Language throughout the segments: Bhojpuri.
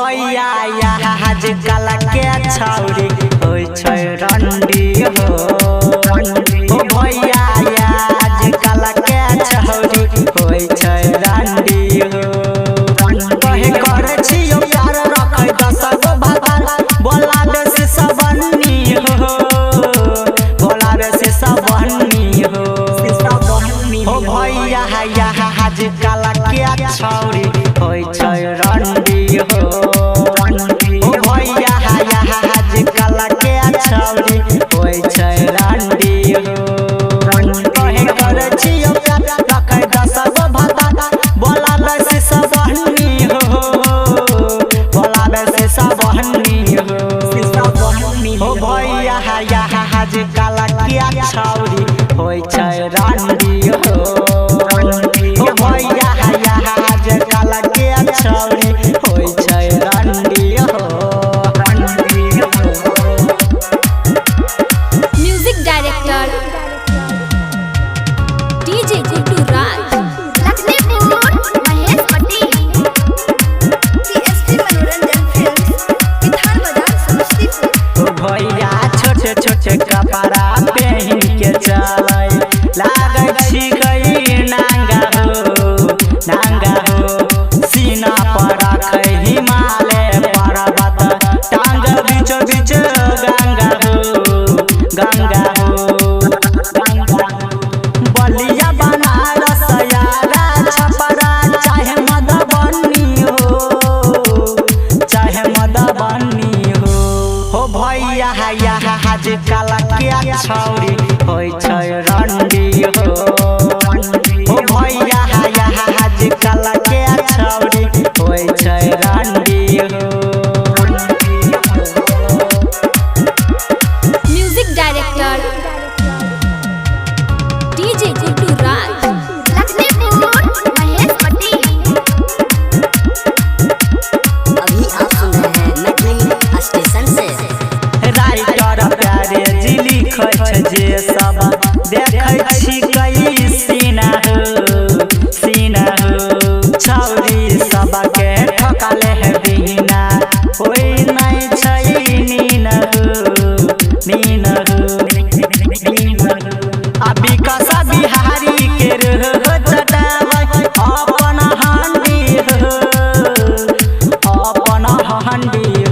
भैया आजकल के छौरी होय छै रंडी हो भैया आजकल के छौरी होय छै रंडी हो कहे करे छियो प्यार रखै 10 गो भगवान बोलावे से सबन्नी हो बोलावे से सबन्नी हो भैया आजकल के छौरी होय छै रंडी हो भैया आजकल के छौरी होय छै रंडी हो कहे करे छियो प्यार रखै 10 गो भगवान बोलावे से सबन्नी हो बोलावे से सबन्नी हो भैया आजकल के छौरी होय छै रंडी हो भैया आजकल के छौरी होय छै रंडी हो म्यूजिक डायरेक्टर डीजे गुड्डू राज लखनपुर महेश पटेल सीएसपी मनोरंजन फिल्म्स विधान बाजार समस्तीपुर भैया छोटे छोटे कपड़ा पहन के चलै लागै छी गई नांगा हो सीना पर रखै हिमालय पर्वत टांग बीच बीच गंगा हो बलिया बनारस यारा छपरा चाहे मधुबनी हो भैया आजकल के छौरी होय छै रंडी हो भैया आजकल के छौरी होय छै रंडी हो म्यूजिक डायरेक्टर डीजे गुड्डू राज लखनपुर महेश पटेल अभी आप सुन रहे हैं नकली स्टेशन से राइटर प्यारे जी लिखै छै जे सब देखै छी कई सीना हो छौरी सबके ठकले है बिना होय नै छै नीन हो अभी कसा बिहारी के रह चटाबै अपन हंडी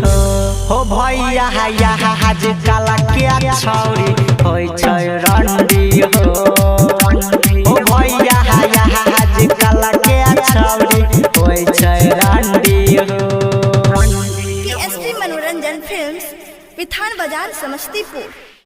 हो भैया आजकल के छौरी होय छै रंडी हो भैया आजकल के छौरी होय छै रंडी हो सीएसपी मनोरंजन फिल्म्स विधान बाजार समस्तीपुर।